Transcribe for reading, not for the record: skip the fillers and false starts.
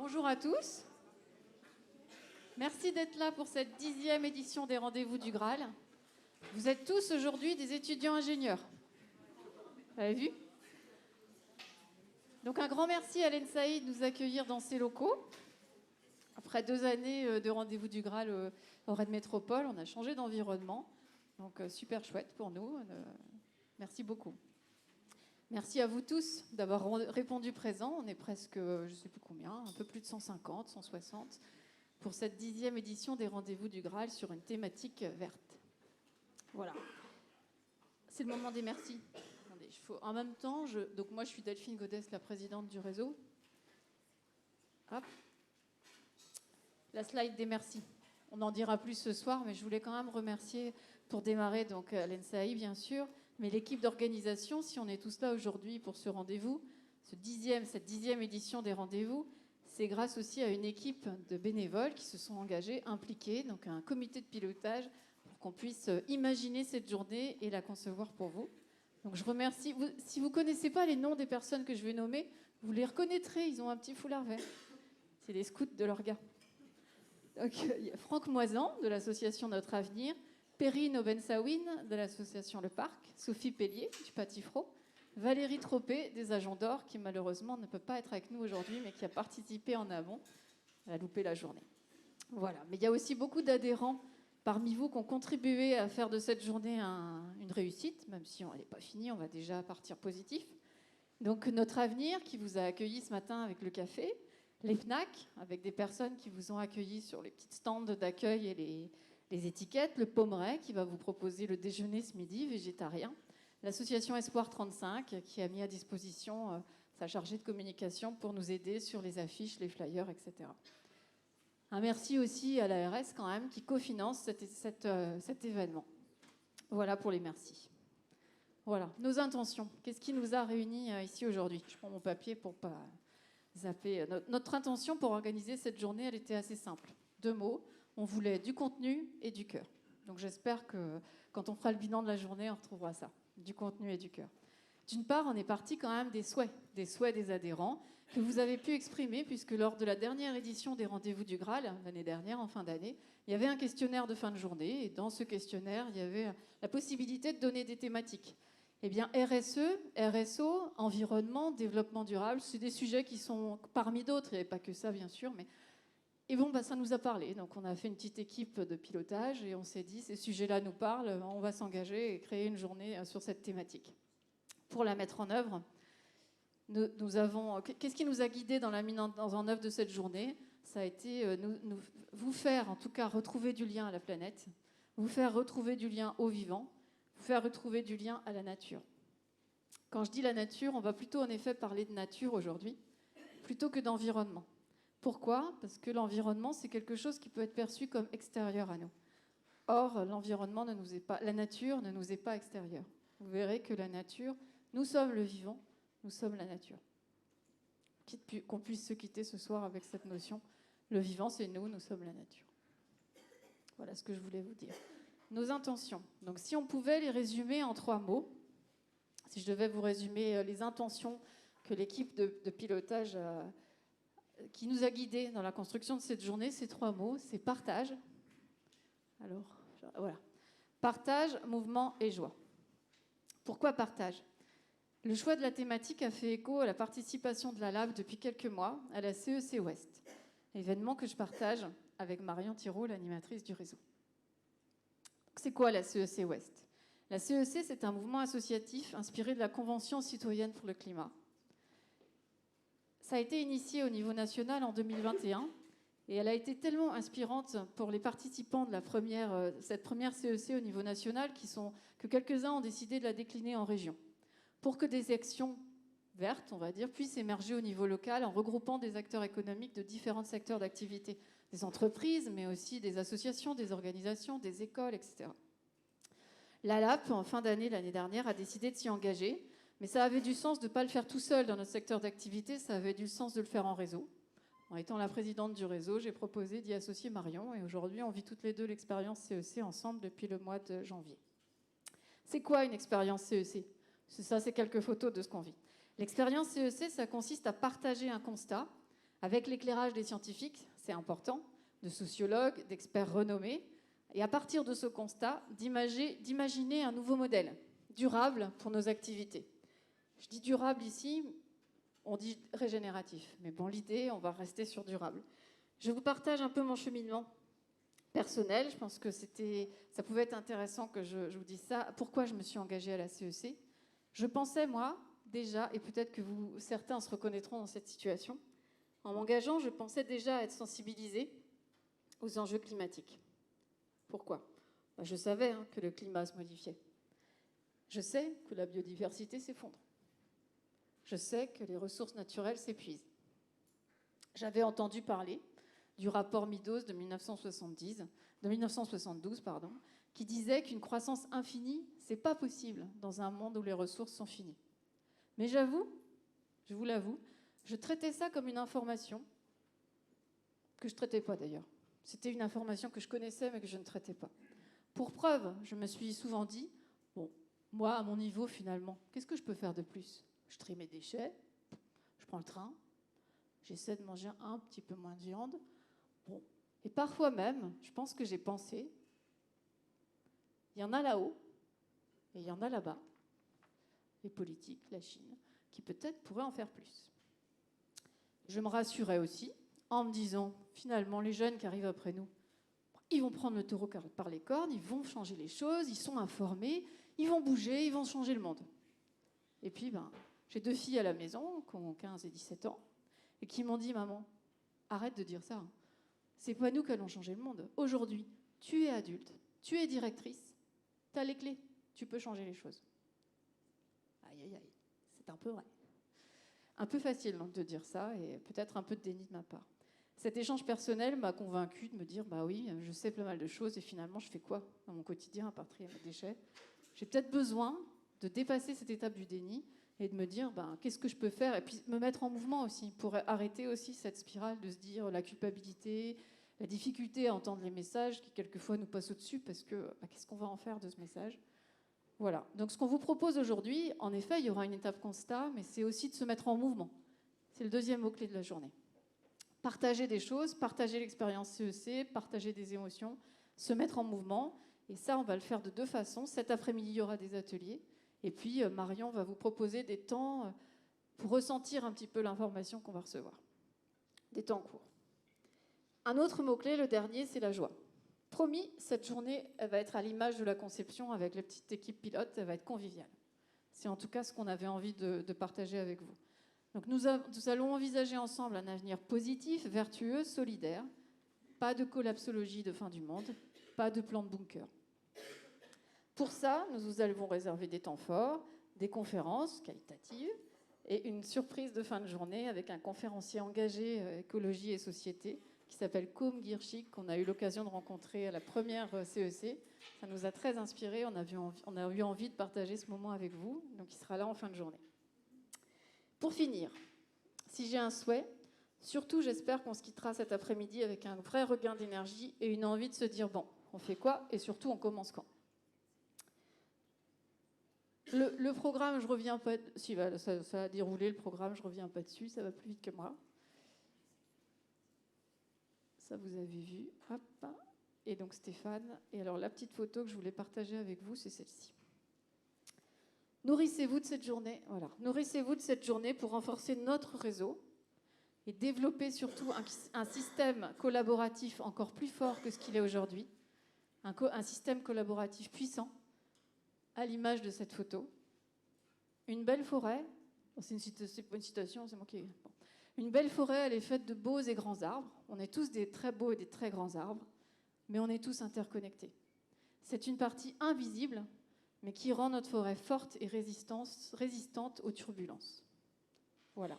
Bonjour à tous. Merci d'être là pour cette 10e édition des Rendez-vous du Graal. Vous êtes tous aujourd'hui des étudiants ingénieurs. Vous avez vu? Donc un grand merci à l'ENSAI de nous accueillir dans ces locaux. Après 2 années de Rendez-vous du Graal au Rennes Métropole, on a changé d'environnement. Donc super chouette pour nous. Merci beaucoup. Merci à vous tous d'avoir répondu présent. On est presque, je ne sais plus combien, un peu plus de 150, 160, pour cette 10e édition des Rendez-vous du Graal sur une thématique verte. Voilà. C'est le moment des merci. Attendez, en même temps, donc moi je suis Delphine Godès, la présidente du réseau. Hop. La slide des merci. On en dira plus ce soir, mais je voulais quand même remercier pour démarrer donc l'ENSAI bien sûr, mais l'équipe d'organisation, si on est tous là aujourd'hui pour ce rendez-vous, cette 10e édition des rendez-vous, c'est grâce aussi à une équipe de bénévoles qui se sont engagés, impliqués, donc un comité de pilotage pour qu'on puisse imaginer cette journée et la concevoir pour vous. Donc je remercie. Si vous ne connaissez pas les noms des personnes que je vais nommer, vous les reconnaîtrez, ils ont un petit foulard vert. C'est les scouts de leur gars. Donc, il y a Franck Moisan de l'association Notre Avenir, Perrine Obensawin de l'association Le Parc, Sophie Pellier du Patifro, Valérie Tropé des Agents d'Or qui malheureusement ne peut pas être avec nous aujourd'hui mais qui a participé en amont. Elle a loupé la journée. Voilà. Mais il y a aussi beaucoup d'adhérents parmi vous qui ont contribué à faire de cette journée une réussite, même si elle n'est pas finie, on va déjà partir positif. Donc Notre Avenir qui vous a accueillis ce matin avec le café, les FNAC, avec des personnes qui vous ont accueillis sur les petites stands d'accueil et les étiquettes, le Pommeret qui va vous proposer le déjeuner ce midi, végétarien, l'association Espoir 35 qui a mis à disposition sa chargée de communication pour nous aider sur les affiches, les flyers, etc. Un merci aussi à l'ARS quand même qui cofinance cet événement. Voilà pour les merci. Voilà, nos intentions. Qu'est-ce qui nous a réunis ici aujourd'hui? Je prends mon papier pour pas zapper. Notre intention pour organiser cette journée, elle était assez simple. 2 mots, on voulait du contenu et du cœur. Donc j'espère que quand on fera le bilan de la journée, on retrouvera ça, du contenu et du cœur. D'une part, on est parti quand même des souhaits des adhérents que vous avez pu exprimer, puisque lors de la dernière édition des Rendez-vous du Graal, l'année dernière, en fin d'année, il y avait un questionnaire de fin de journée, et dans ce questionnaire, il y avait la possibilité de donner des thématiques. Eh bien, RSE, RSO, environnement, développement durable, c'est des sujets qui sont parmi d'autres, il n'y avait pas que ça bien sûr, mais et bon, ça nous a parlé. Donc on a fait une petite équipe de pilotage et on s'est dit, ces sujets-là nous parlent, on va s'engager et créer une journée sur cette thématique. Pour la mettre en œuvre, nous avons... Qu'est-ce qui nous a guidés dans la mise en œuvre de cette journée? Ça a été vous faire, en tout cas, retrouver du lien à la planète, vous faire retrouver du lien au vivant, vous faire retrouver du lien à la nature. Quand je dis la nature, on va plutôt en effet parler de nature aujourd'hui, plutôt que d'environnement. Pourquoi? Parce que l'environnement, c'est quelque chose qui peut être perçu comme extérieur à nous. Or, l'environnement ne nous est pas, la nature ne nous est pas extérieure. Vous verrez que la nature, nous sommes le vivant, nous sommes la nature. Qu'on puisse se quitter ce soir avec cette notion. Le vivant, c'est nous, nous sommes la nature. Voilà ce que je voulais vous dire. Nos intentions. Donc, si on pouvait les résumer en 3 mots, si je devais vous résumer les intentions que l'équipe de pilotage qui nous a guidés dans la construction de cette journée, ces 3 mots, c'est partage. Alors, voilà. Partage, mouvement et joie. Pourquoi partage? Le choix de la thématique a fait écho à la participation de la LAB depuis quelques mois à la CEC Ouest, événement que je partage avec Marion Thiraud, l'animatrice du réseau. C'est quoi la CEC Ouest? La CEC, c'est un mouvement associatif inspiré de la Convention citoyenne pour le climat. Ça a été initié au niveau national en 2021 et elle a été tellement inspirante pour les participants de cette première CEC au niveau national que quelques-uns ont décidé de la décliner en région pour que des actions vertes, on va dire, puissent émerger au niveau local en regroupant des acteurs économiques de différents secteurs d'activité, des entreprises, mais aussi des associations, des organisations, des écoles, etc. La LAP, en fin d'année, l'année dernière, a décidé de s'y engager. Mais ça avait du sens de ne pas le faire tout seul dans notre secteur d'activité, ça avait du sens de le faire en réseau. En étant la présidente du réseau, j'ai proposé d'y associer Marion et aujourd'hui on vit toutes les deux l'expérience CEC ensemble depuis le mois de janvier. C'est quoi une expérience CEC? Ça, c'est quelques photos de ce qu'on vit. L'expérience CEC, ça consiste à partager un constat avec l'éclairage des scientifiques, c'est important, de sociologues, d'experts renommés, et à partir de ce constat, d'imaginer un nouveau modèle durable pour nos activités. Je dis durable ici, on dit régénératif, mais bon, l'idée, on va rester sur durable. Je vous partage un peu mon cheminement personnel. Je pense que ça pouvait être intéressant que je vous dise ça. Pourquoi je me suis engagée à la CEC? Je pensais, moi, déjà, et peut-être que certains se reconnaîtront dans cette situation, en m'engageant, je pensais déjà être sensibilisée aux enjeux climatiques. Pourquoi? Je savais que le climat se modifiait. Je sais que la biodiversité s'effondre. Je sais que les ressources naturelles s'épuisent. J'avais entendu parler du rapport Meadows de 1972, qui disait qu'une croissance infinie, c'est pas possible dans un monde où les ressources sont finies. Mais je vous l'avoue, je traitais ça comme une information que je ne traitais pas d'ailleurs. C'était une information que je connaissais mais que je ne traitais pas. Pour preuve, je me suis souvent dit, bon, moi à mon niveau finalement, qu'est-ce que je peux faire de plus? Je trie mes déchets, je prends le train, j'essaie de manger un petit peu moins de viande. Bon. Et parfois même, je pense que j'ai pensé, il y en a là-haut et il y en a là-bas, les politiques, la Chine, qui peut-être pourraient en faire plus. Je me rassurais aussi en me disant, finalement, les jeunes qui arrivent après nous, ils vont prendre le taureau par les cornes, ils vont changer les choses, ils sont informés, ils vont bouger, ils vont changer le monde. Et puis, j'ai 2 filles à la maison, qui ont 15 et 17 ans, et qui m'ont dit, maman, arrête de dire ça. C'est pas nous qui allons changer le monde. Aujourd'hui, tu es adulte, tu es directrice, tu as les clés, tu peux changer les choses. Aïe, aïe, aïe, c'est un peu vrai. Un peu facile donc, de dire ça, et peut-être un peu de déni de ma part. Cet échange personnel m'a convaincue de me dire, oui, je sais pas mal de choses, et finalement, je fais quoi dans mon quotidien à part trier mes déchets? J'ai peut-être besoin de dépasser cette étape du déni et de me dire, qu'est-ce que je peux faire? Et puis me mettre en mouvement aussi, pour arrêter aussi cette spirale de se dire la culpabilité, la difficulté à entendre les messages qui quelquefois nous passent au-dessus, parce que qu'est-ce qu'on va en faire de ce message? Voilà. Donc ce qu'on vous propose aujourd'hui, en effet, il y aura une étape constat, mais c'est aussi de se mettre en mouvement. C'est le deuxième mot-clé de la journée. Partager des choses, partager l'expérience CEC, partager des émotions, se mettre en mouvement. Et ça, on va le faire de 2 façons. Cet après-midi, il y aura des ateliers. Et puis, Marion va vous proposer des temps pour ressentir un petit peu l'information qu'on va recevoir. Des temps courts. Un autre mot-clé, le dernier, c'est la joie. Promis, cette journée, elle va être à l'image de la conception avec la petite équipe pilote, elle va être conviviale. C'est en tout cas ce qu'on avait envie de partager avec vous. Donc nous allons envisager ensemble un avenir positif, vertueux, solidaire. Pas de collapsologie de fin du monde, pas de plan de bunker. Pour ça, nous allons réserver des temps forts, des conférences qualitatives et une surprise de fin de journée avec un conférencier engagé écologie et société qui s'appelle Côme Guirchik, qu'on a eu l'occasion de rencontrer à la première CEC. Ça nous a très inspirés, on a eu envie de partager ce moment avec vous, donc il sera là en fin de journée. Pour finir, si j'ai un souhait, surtout j'espère qu'on se quittera cet après-midi avec un vrai regain d'énergie et une envie de se dire, on fait quoi et surtout on commence quand? Le programme, je reviens pas... Si, ça a déroulé le programme, je reviens pas dessus, ça va plus vite que moi. Ça, vous avez vu. Hop. Et donc Stéphane. Et alors, la petite photo que je voulais partager avec vous, c'est celle-ci. Nourrissez-vous de cette journée. Voilà. Nourrissez-vous de cette journée pour renforcer notre réseau et développer surtout un système collaboratif encore plus fort que ce qu'il est aujourd'hui. Un système collaboratif puissant, à l'image de cette photo. Une belle forêt. C'est pas une citation, c'est moi qui... Bon. Une belle forêt, elle est faite de beaux et grands arbres. On est tous des très beaux et des très grands arbres, mais on est tous interconnectés. C'est une partie invisible, mais qui rend notre forêt forte et résistante aux turbulences. Voilà.